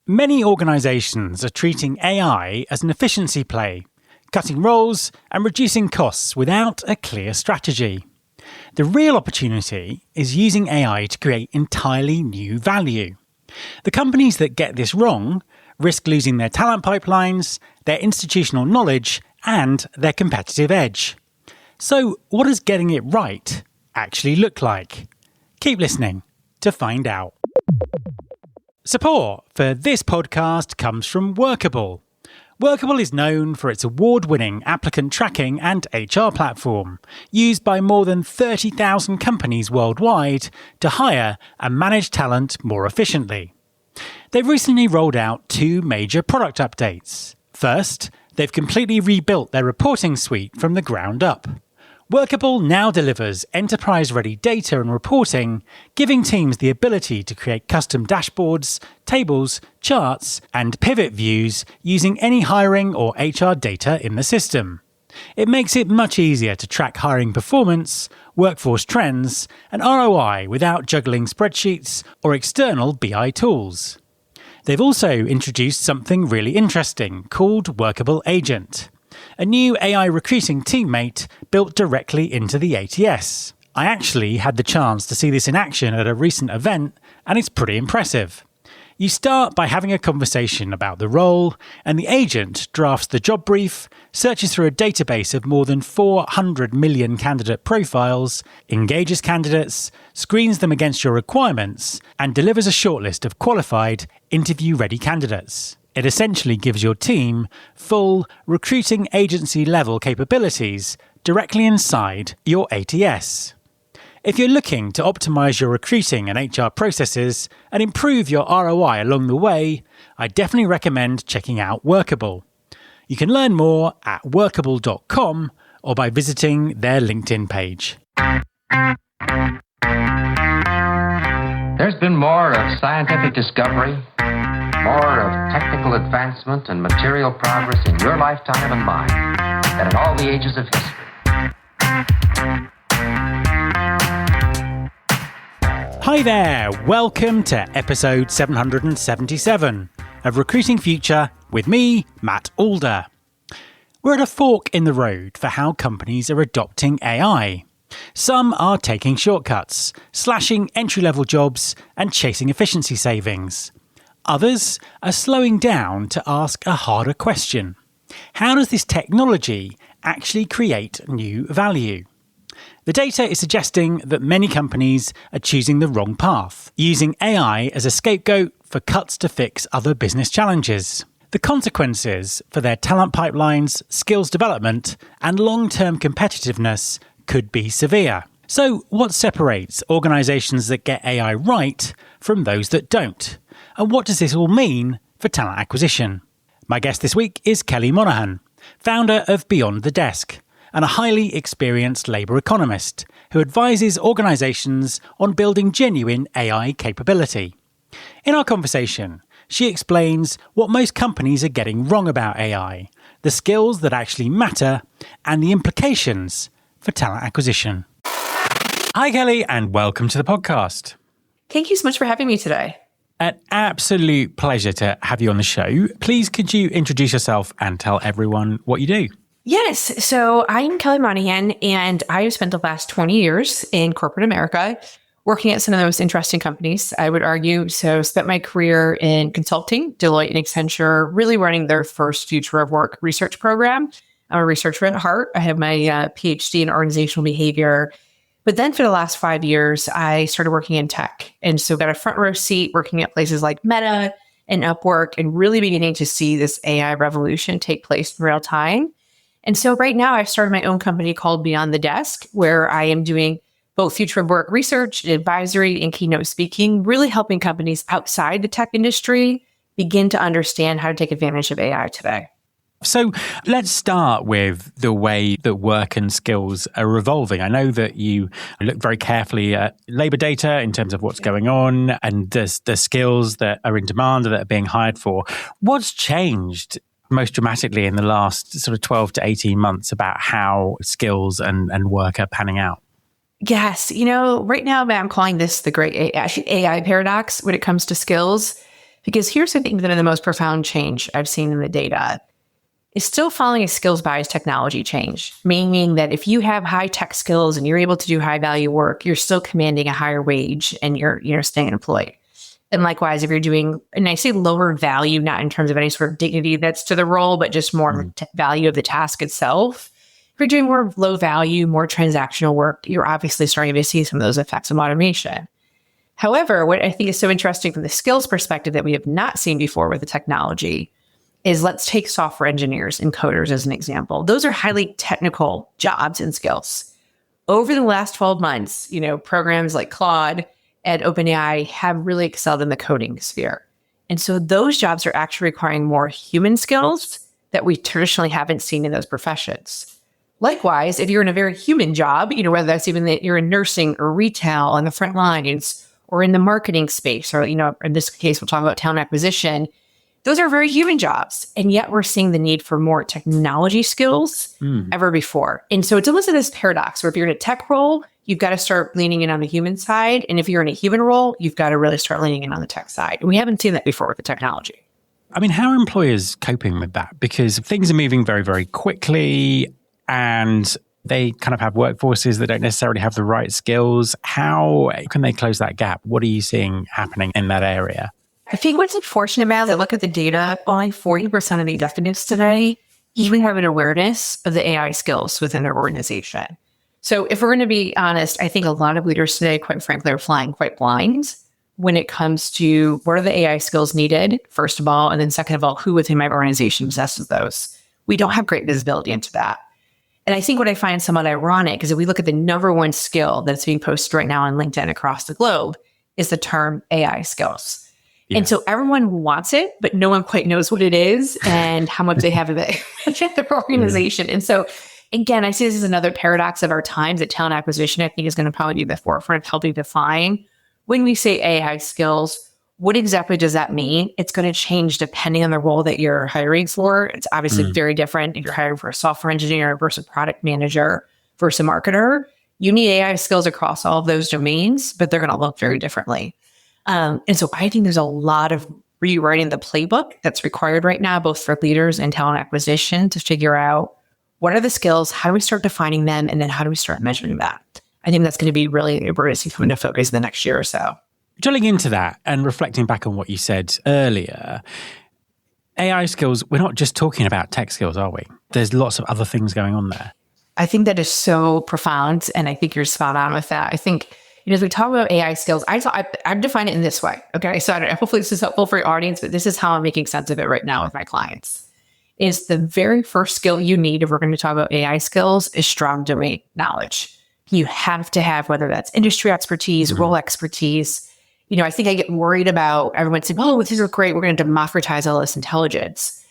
Many organisations are treating AI as an efficiency play, cutting roles and reducing costs without a clear strategy. The real opportunity is using AI to create entirely new value. The companies that get this wrong risk losing their talent pipelines, their institutional knowledge, and their competitive edge. So, what does getting it right actually look like? Keep listening to find out. Support for this podcast comes from Workable. Workable is known for its award-winning applicant tracking and HR platform, used by more than 30,000 companies worldwide to hire and manage talent more efficiently. They've recently rolled out 2 major product updates. First, they've completely rebuilt their reporting suite from the ground up. Workable now delivers enterprise-ready data and reporting, giving teams the ability to create custom dashboards, tables, charts, and pivot views using any hiring or HR data in the system. It makes it much easier to track hiring performance, workforce trends, and ROI without juggling spreadsheets or external BI tools. They've also introduced something really interesting called Workable Agent, a new AI recruiting teammate built directly into the ATS. I actually had the chance to see this in action at a recent event, and it's pretty impressive. You start by having a conversation about the role, and the agent drafts the job brief, searches through a database of more than 400 million candidate profiles, engages candidates, screens them against your requirements, and delivers a shortlist of qualified, interview-ready candidates. It essentially gives your team full recruiting agency-level capabilities directly inside your ATS. If you're looking to optimize your recruiting and HR processes and improve your ROI along the way, I definitely recommend checking out Workable. You can learn more at workable.com or by visiting their LinkedIn page. There's been more of scientific discovery, more of technical advancement and material progress in your lifetime and mine than in all the ages of history. Hi there, welcome to episode 777 of Recruiting Future with me, Matt Alder. We're at a fork in the road for how companies are adopting AI. Some are taking shortcuts, slashing entry-level jobs and chasing efficiency savings. Others are slowing down to ask a harder question. How does this technology actually create new value? The data is suggesting that many companies are choosing the wrong path, using AI as a scapegoat for cuts to fix other business challenges. The consequences for their talent pipelines, skills development, and long-term competitiveness could be severe. So, what separates organisations that get AI right from those that don't? And what does this all mean for talent acquisition? My guest this week is Kelly Monaghan, founder of Beyond the Desk, and a highly experienced labour economist who advises organisations on building genuine AI capability. In our conversation, she explains what most companies are getting wrong about AI, the skills that actually matter, and the implications for talent acquisition. Hi, Kelly, and welcome to the podcast. Thank you so much for having me today. An absolute pleasure to have you on the show. Please, could you introduce yourself and tell everyone what you do? Yes. So I'm Kelly Monaghan, and I've spent the last 20 years in corporate America working at some of the most interesting companies, I would argue. So spent my career in consulting, Deloitte and Accenture, really running their first future of work research program. I'm a researcher at heart. I have my PhD in organizational behavior. But then for the last 5 years, I started working in tech. And so got a front row seat working at places like Meta and Upwork and really beginning to see this AI revolution take place in real time. And so right now I've started my own company called Beyond the Desk, where I am doing both future of work research, advisory, and keynote speaking, really helping companies outside the tech industry begin to understand how to take advantage of AI today. So let's start with the way that work and skills are evolving. I know that you look very carefully at labour data in terms of what's going on and the skills that are in demand that are being hired for. What's changed most dramatically in the last sort of 12 to 18 months about how skills and work are panning out? Yes. Right now I'm calling this the great AI paradox when it comes to skills. Because here's the thing that are the most profound change I've seen in the data is still following a skills bias technology change, meaning that if you have high tech skills and you're able to do high value work, you're still commanding a higher wage and you're staying employed. And likewise, if you're doing, and I say lower value, not in terms of any sort of dignity that's to the role, but just more value of the task itself. If you're doing more low value, more transactional work, you're obviously starting to see some of those effects of automation. However, what I think is so interesting from the skills perspective that we have not seen before with the technology is let's take software engineers and coders as an example. Those are highly technical jobs and skills. Over the last 12 months, programs like Claude and OpenAI have really excelled in the coding sphere. And so those jobs are actually requiring more human skills that we traditionally haven't seen in those professions. Likewise, if you're in a very human job, whether that's even that you're in nursing or retail on the front lines or in the marketing space, or, in this case, we'll talk about talent acquisition, those are very human jobs. And yet we're seeing the need for more technology skills ever before. And so it's almost this paradox where if you're in a tech role, you've got to start leaning in on the human side. And if you're in a human role, you've got to really start leaning in on the tech side. And we haven't seen that before with the technology. I mean, how are employers coping with that? Because things are moving very, very quickly and they kind of have workforces that don't necessarily have the right skills. How can they close that gap? What are you seeing happening in that area? I think what's unfortunate about it, look at the data, only 40% of the executives today even have an awareness of the AI skills within their organization. So if we're going to be honest, I think a lot of leaders today, quite frankly, are flying quite blind when it comes to what are the AI skills needed, first of all, and then second of all, who within my organization possesses those. We don't have great visibility into that. And I think what I find somewhat ironic is if we look at the number one skill that's being posted right now on LinkedIn across the globe is the term AI skills. Yeah. And so everyone wants it, but no one quite knows what it is and how much they have of it in their organization. And so, again, I see this as another paradox of our times that talent acquisition, I think, is going to probably be the forefront of helping define when we say AI skills, what exactly does that mean? It's going to change depending on the role that you're hiring for. It's obviously very different if you're hiring for a software engineer versus a product manager versus a marketer. You need AI skills across all of those domains, but they're going to look very differently. And so I think there's a lot of rewriting the playbook that's required right now, both for leaders and talent acquisition to figure out what are the skills, how do we start defining them, and then how do we start measuring that? I think that's going to be really, we're going to see come into focus in the next year or so. Drilling into that and reflecting back on what you said earlier, AI skills, we're not just talking about tech skills, are we? There's lots of other things going on there. I think that is so profound, and I think you're spot on with that. I think, as we talk about AI skills, I define it in this way. Okay, so hopefully this is helpful for your audience, but this is how I'm making sense of it right now with my clients. Is the very first skill you need if we're going to talk about AI skills is strong domain knowledge. You have to have, whether that's industry expertise, role expertise. I think I get worried about everyone saying, oh, this is great, we're going to democratize all this intelligence.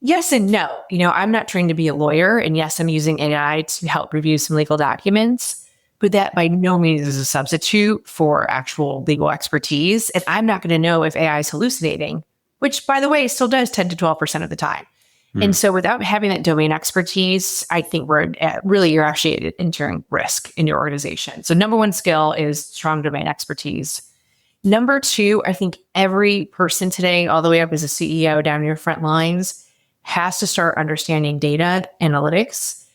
Yes and no. I'm not trained to be a lawyer, and yes, I'm using AI to help review some legal documents. But that by no means is a substitute for actual legal expertise. And I'm not going to know if AI is hallucinating, which, by the way, still does 10 to 12% of the time. And so without having that domain expertise, I think you're actually entering risk in your organization. So number one skill is strong domain expertise. Number two, I think every person today, all the way up as a CEO down your front lines, has to start understanding data analytics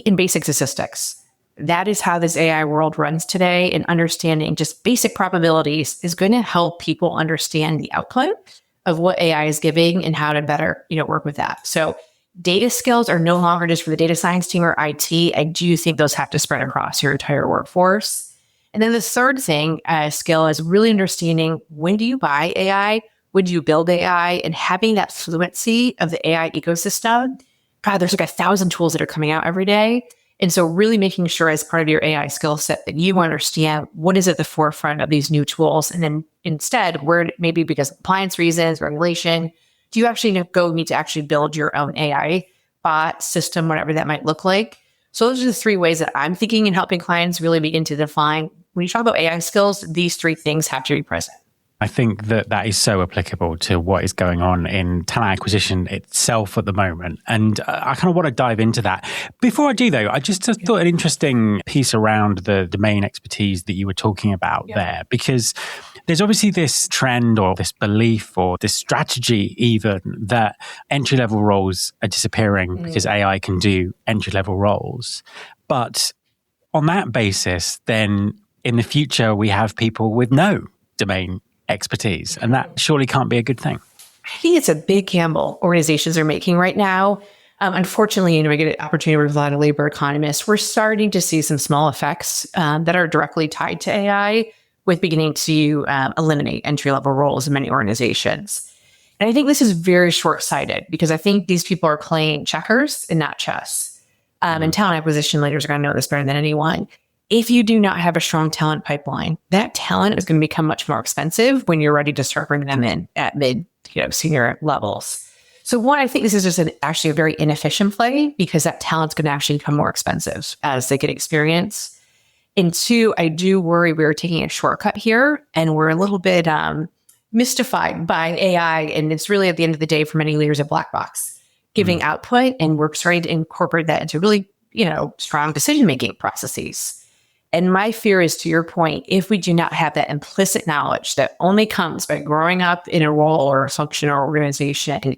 and basic statistics. That is how this AI world runs today, and understanding just basic probabilities is going to help people understand the output of what AI is giving and how to better, work with that. So data skills are no longer just for the data science team or IT. I do think those have to spread across your entire workforce. And then the third thing, skill is really understanding when do you buy AI, when do you build AI, and having that fluency of the AI ecosystem. God, there's like 1,000 tools that are coming out every day. And so really making sure as part of your AI skill set that you understand what is at the forefront of these new tools. And then instead, where maybe because of compliance reasons, regulation, do you actually need to actually build your own AI bot system, whatever that might look like? So those are the three ways that I'm thinking and helping clients really begin to define. When you talk about AI skills, these three things have to be present. I think that is so applicable to what is going on in talent acquisition itself at the moment. And I kind of want to dive into that. Before I do, though, I just thought an interesting piece around the domain expertise that you were talking about there, because there's obviously this trend or this belief or this strategy even that entry-level roles are disappearing because AI can do entry-level roles. But on that basis, then in the future, we have people with no domain expertise, and that surely can't be a good thing. I think it's a big gamble organizations are making right now. Unfortunately, I get an opportunity with a lot of labor economists. We're starting to see some small effects that are directly tied to AI with beginning to eliminate entry-level roles in many organizations. And I think this is very short-sighted because I think these people are playing checkers and not chess. And talent acquisition leaders are going to know this better than anyone. If you do not have a strong talent pipeline, that talent is going to become much more expensive when you're ready to start bringing them in at mid, senior levels. So one, I think this is just actually a very inefficient play because that talent's going to actually become more expensive as they get experience. And two, I do worry we're taking a shortcut here and we're a little bit mystified by AI. And it's really at the end of the day for many leaders a black box giving output. And we're starting to incorporate that into really, strong decision-making processes. And my fear is, to your point, if we do not have that implicit knowledge that only comes by growing up in a role or a function or organization,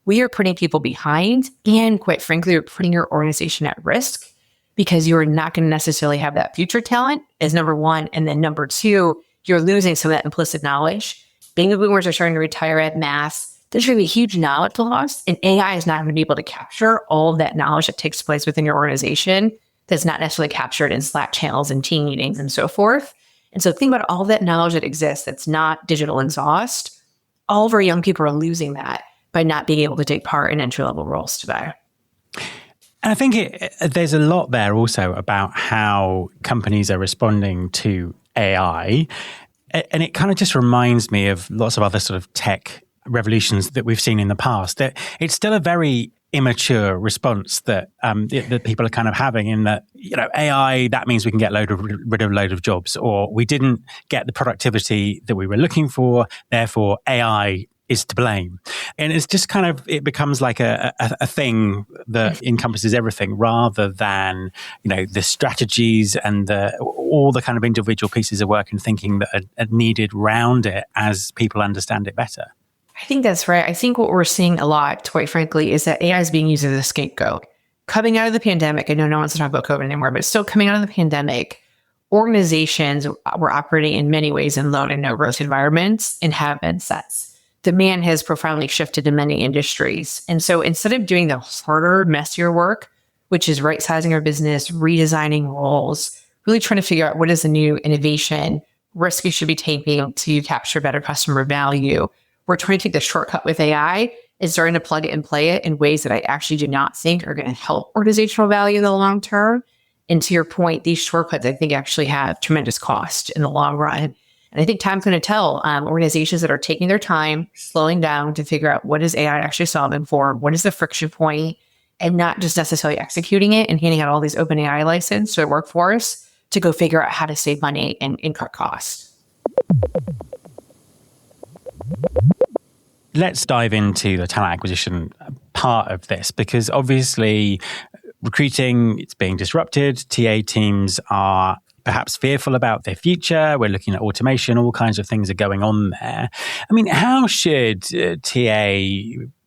we are putting people behind. And quite frankly, we're putting your organization at risk because you're not going to necessarily have that future talent as number one. And then number two, you're losing some of that implicit knowledge. Baby boomers are starting to retire at mass. There's going to be a huge knowledge loss, and AI is not going to be able to capture all of that knowledge that takes place within your organization that's not necessarily captured in Slack channels and team meetings and so forth. And so think about all that knowledge that exists that's not digital exhaust. All of our young people are losing that by not being able to take part in entry-level roles today. And I think there's a lot there also about how companies are responding to AI. And it kind of just reminds me of lots of other sort of tech revolutions that we've seen in the past, that it's still a very immature response that that people are kind of having in that, AI, that means we can get rid of a load of jobs, or we didn't get the productivity that we were looking for, therefore AI is to blame. And it's just kind of, it becomes like a thing that encompasses everything rather than, the strategies and all the kind of individual pieces of work and thinking that are needed round it as people understand it better. I think that's right. I think what we're seeing a lot, quite frankly, is that AI is being used as a scapegoat. Coming out of the pandemic, I know no one's talking about COVID anymore, but still coming out of the pandemic, organizations were operating in many ways in low and no growth environments and have been since. Demand has profoundly shifted in many industries. And so instead of doing the harder, messier work, which is right-sizing our business, redesigning roles, really trying to figure out what is the new innovation, risk you should be taking to capture better customer value, we're trying to take the shortcut with AI and starting to plug it and play it in ways that I actually do not think are going to help organizational value in the long term. And to your point, these shortcuts, I think, actually have tremendous cost in the long run. And I think time's going to tell organizations that are taking their time, slowing down to figure out what is AI actually solving for, what is the friction point, and not just necessarily executing it and handing out all these open AI license to the workforce to go figure out how to save money and cut costs. Let's dive into the talent acquisition part of this, because obviously recruiting, it's being disrupted. TA teams are perhaps fearful about their future. We're looking at automation, all kinds of things are going on there. I mean, how should TA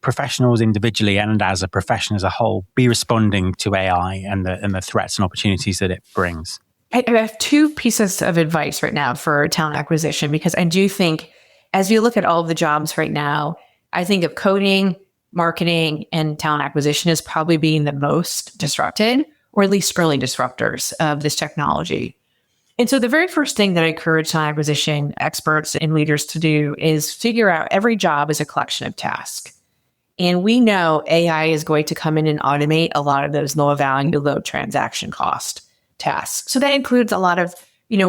professionals individually and as a profession as a whole be responding to AI and the threats and opportunities that it brings? I have two pieces of advice right now for talent acquisition, because I do think as you look at all of the jobs right now, I think of coding, marketing, and talent acquisition as probably being the most disrupted, or at least early disruptors of this technology. And so the very first thing that I encourage talent acquisition experts and leaders to do is figure out every job is a collection of tasks. And we know AI is going to come in and automate a lot of those low value, low transaction cost tasks. So that includes a lot of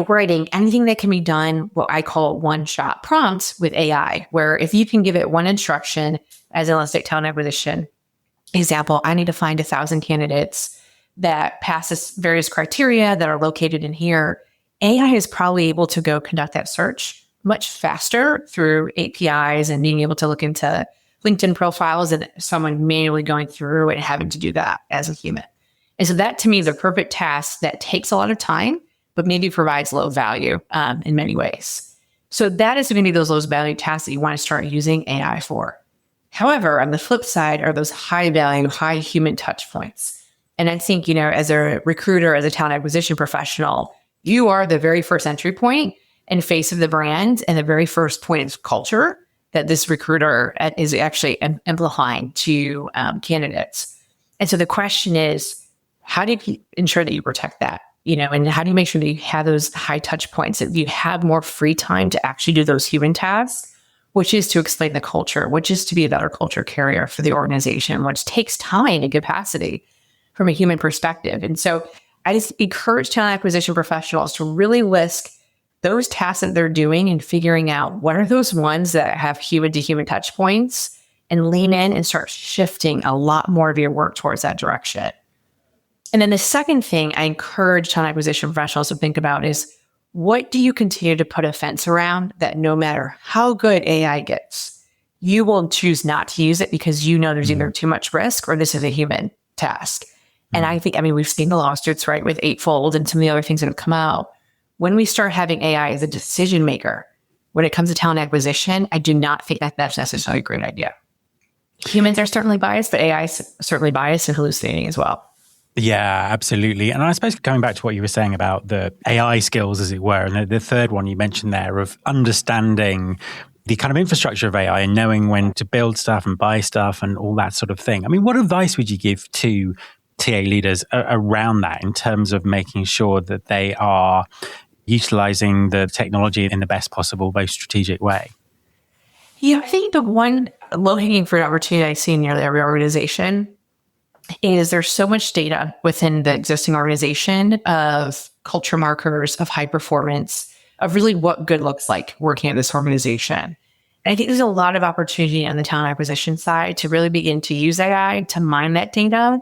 writing anything that can be done, what I call one-shot prompts with AI, where if you can give it one instruction, as in let's take talent acquisition example, I need to find 1,000 candidates that pass this various criteria that are located in here. AI is probably able to go conduct that search much faster through APIs and being able to look into LinkedIn profiles and someone manually going through and having to do that as a human. And so that to me is a perfect task that takes a lot of time, but maybe provides low value in many ways. So that is going to be those low value tasks that you want to start using AI for. However, on the flip side are those high value, high human touch points. And I think, as a recruiter, as a talent acquisition professional, you are the very first entry point and face of the brand and the very first point of culture that this recruiter is actually amplifying to candidates. And so the question is, how do you ensure that you protect that? And how do you make sure that you have those high touch points, that you have more free time to actually do those human tasks, which is to explain the culture, which is to be a better culture carrier for the organization, which takes time and capacity from a human perspective. And so I just encourage talent acquisition professionals to really list those tasks that they're doing and figuring out what are those ones that have human to human touch points, and lean in and start shifting a lot more of your work towards that direction. And then the second thing I encourage talent acquisition professionals to think about is, what do you continue to put a fence around that no matter how good AI gets, you will choose not to use it because there's either too much risk or this is a human task. And I think, we've seen the lawsuits, right, with Eightfold and some of the other things that have come out. When we start having AI as a decision maker, when it comes to talent acquisition, I do not think that that's necessarily a great idea. Humans are certainly biased, but AI is certainly biased and hallucinating as well. Yeah, absolutely. And I suppose going back to what you were saying about the AI skills, as it were, and the third one you mentioned there of understanding the kind of infrastructure of AI and knowing when to build stuff and buy stuff and all that sort of thing. What advice would you give to TA leaders around that in terms of making sure that they are utilizing the technology in the best possible, most strategic way? Yeah, I think the one low-hanging fruit opportunity I see in nearly every organization is there's so much data within the existing organization of culture markers, of high performance, of really what good looks like working at this organization. And I think there's a lot of opportunity on the talent acquisition side to really begin to use AI to mine that data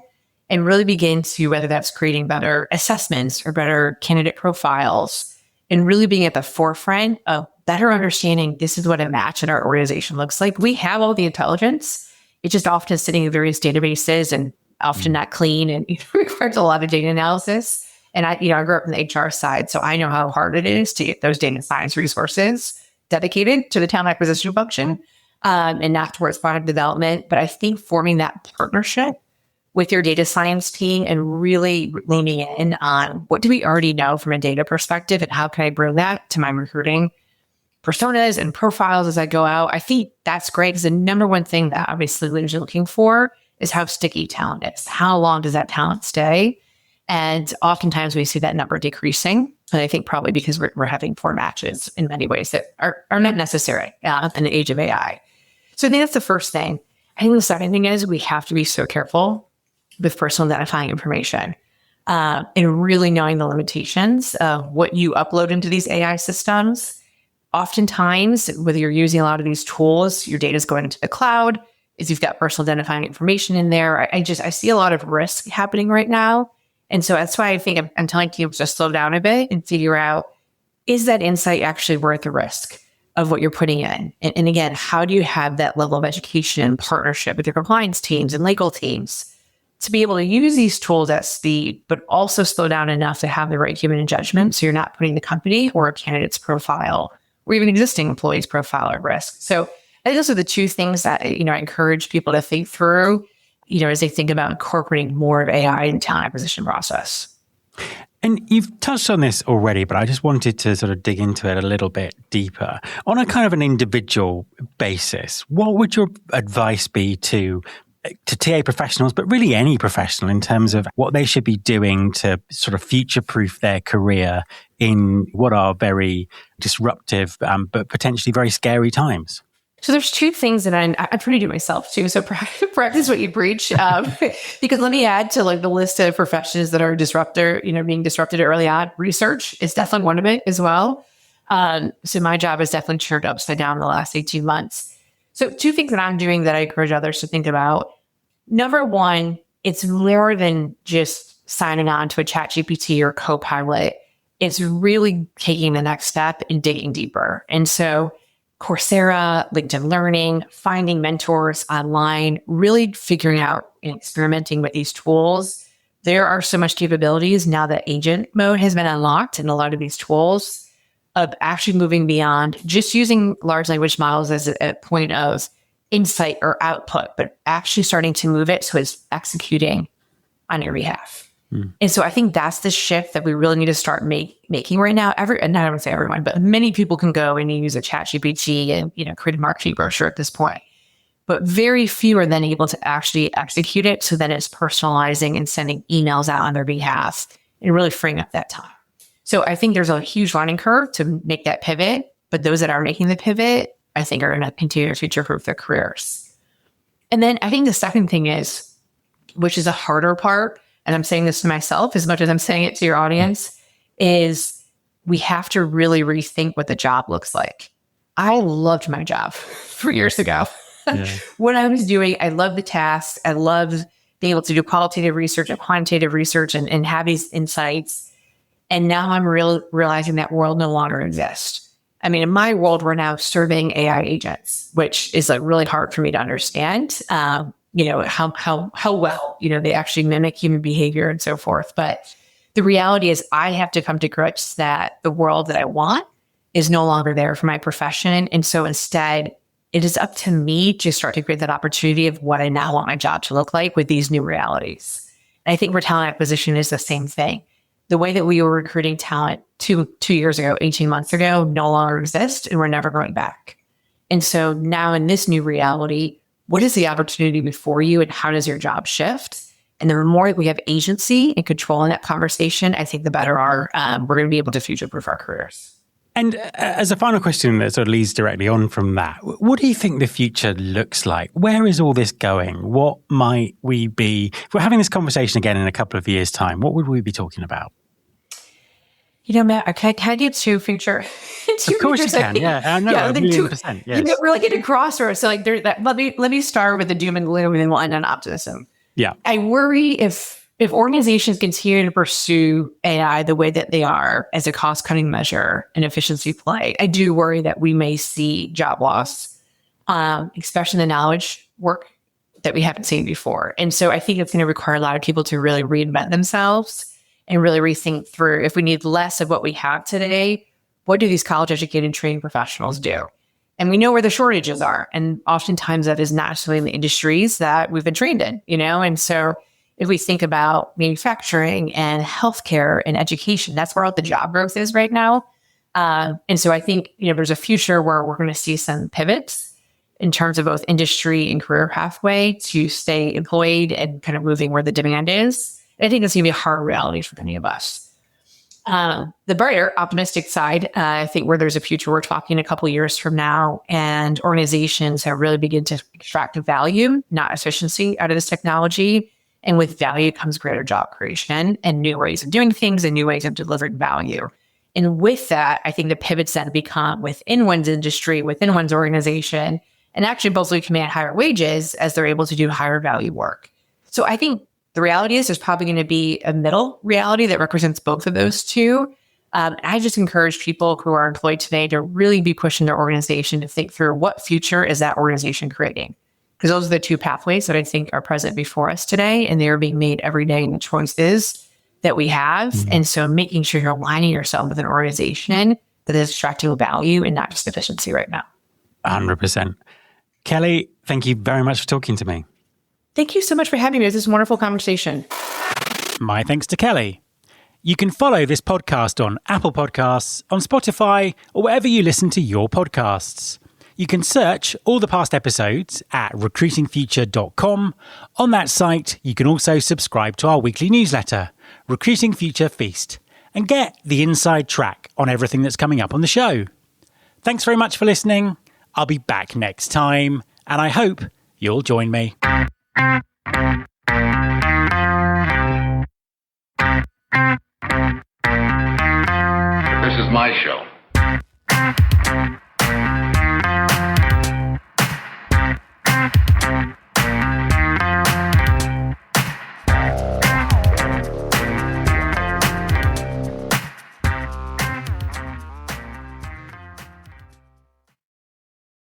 and really begin to, whether that's creating better assessments or better candidate profiles, and really being at the forefront of better understanding this is what a match in our organization looks like. We have all the intelligence. It's just often sitting in various databases and often not clean, and requires a lot of data analysis. And I grew up in the HR side, so I know how hard it is to get those data science resources dedicated to the talent acquisition function, and not towards product development. But I think forming that partnership with your data science team and really leaning in on what do we already know from a data perspective and how can I bring that to my recruiting personas and profiles as I go out. I think that's great, because the number one thing that obviously leaders are looking for is how sticky talent is. How long does that talent stay? And oftentimes we see that number decreasing. And I think probably because we're having poor matches in many ways that are not necessary in the age of AI. So I think that's the first thing. I think the second thing is we have to be so careful with personal identifying information and really knowing the limitations of what you upload into these AI systems. Oftentimes, whether you're using a lot of these tools, your data is going into the cloud, is you've got personal identifying information in there. I see a lot of risk happening right now. And so that's why I think I'm telling teams to slow down a bit and figure out, is that insight actually worth the risk of what you're putting in? And again, how do you have that level of education and partnership with your compliance teams and legal teams to be able to use these tools at speed, but also slow down enough to have the right human judgment, so you're not putting the company or a candidate's profile or even existing employees' profile at risk? So I think those are the two things that I encourage people to think through, as they think about incorporating more of AI in the talent acquisition process. And you've touched on this already, but I just wanted to sort of dig into it a little bit deeper. On a kind of an individual basis, what would your advice be to TA professionals, but really any professional, in terms of what they should be doing to sort of future-proof their career in what are very disruptive, but potentially very scary times? So there's two things that I pretty do myself too. So practice what you preach, because let me add to the list of professions that are being disrupted early on. Research is definitely one of it as well. So my job has definitely turned upside down in the last 18 months. So two things that I'm doing that I encourage others to think about. Number one, it's more than just signing on to a ChatGPT or Copilot It's really taking the next step and digging deeper. And so Coursera, LinkedIn Learning, finding mentors online, really figuring out and experimenting with these tools. There are so much capabilities now that agent mode has been unlocked in a lot of these tools of actually moving beyond just using large language models as a point of insight or output, but actually starting to move it so it's executing on your behalf. And so I think that's the shift that we really need to start making right now. And I don't say everyone, but many people can go and use a ChatGPT and create a marketing brochure at this point. But very few are then able to actually execute it so that it's personalizing and sending emails out on their behalf and really freeing up that time. So I think there's a huge learning curve to make that pivot. But those that are making the pivot, I think, are going to continue to future-proof their careers. And then I think the second thing is, which is a harder part, and I'm saying this to myself as much as I'm saying it to your audience, is we have to really rethink what the job looks like. I loved my job 3 years ago. Yeah. What I was doing, I loved the tasks. I loved being able to do qualitative research and quantitative research and have these insights. And now I'm realizing that world no longer exists. I mean, in my world, we're now serving AI agents, which is really hard for me to understand. How well, they actually mimic human behavior and so forth. But the reality is I have to come to grips that the world that I want is no longer there for my profession. And so instead, it is up to me to start to create that opportunity of what I now want my job to look like with these new realities. And I think for talent acquisition is the same thing. The way that we were recruiting talent two years ago, 18 months ago, no longer exists, and we're never going back. And so now in this new reality, what is the opportunity before you and how does your job shift? And the more we have agency and control in that conversation, I think the better we're going to be able to future-proof our careers. And as a final question that sort of leads directly on from that, what do you think the future looks like? Where is all this going? What might we be, if we're having this conversation again in a couple of years' time, what would we be talking about? Matt, can I get to future? Of course you can. Yeah, I know. Yeah, 1,000,000%. Yes. You really get a crossroads. So let me start with the doom and gloom, and then we'll end on optimism. Yeah, I worry if organizations continue to pursue AI the way that they are as a cost-cutting measure and efficiency play, I do worry that we may see job loss, especially in the knowledge work that we haven't seen before. And so I think it's going to require a lot of people to really reinvent themselves and really rethink through, if we need less of what we have today, what do these college-educated training professionals do? And we know where the shortages are. And oftentimes that is not necessarily in the industries that we've been trained in, And so if we think about manufacturing and healthcare and education, that's where all the job growth is right now. And so I think, there's a future where we're going to see some pivots in terms of both industry and career pathway to stay employed and kind of moving where the demand is. I think it's going to be a hard reality for many of us. The brighter, optimistic side, I think where there's a future, we're talking a couple of years from now, and organizations have really begin to extract value, not efficiency, out of this technology. And with value comes greater job creation and new ways of doing things and new ways of delivering value. And with that, I think the pivots that become within one's industry, within one's organization, and actually both command higher wages as they're able to do higher value work. So I think the reality is there's probably going to be a middle reality that represents both of those two. I just encourage people who are employed today to really be pushing their organization to think through what future is that organization creating. Because those are the two pathways that I think are present before us today, and they are being made every day in the choices that we have. Mm-hmm. And so making sure you're aligning yourself with an organization that is extracting value and not just efficiency right now. 100%. Kelly, thank you very much for talking to me. Thank you so much for having me. It was a wonderful conversation. My thanks to Kelly. You can follow this podcast on Apple Podcasts, on Spotify, or wherever you listen to your podcasts. You can search all the past episodes at recruitingfuture.com. On that site, you can also subscribe to our weekly newsletter, Recruiting Future Feast, and get the inside track on everything that's coming up on the show. Thanks very much for listening. I'll be back next time, and I hope you'll join me. This is my show.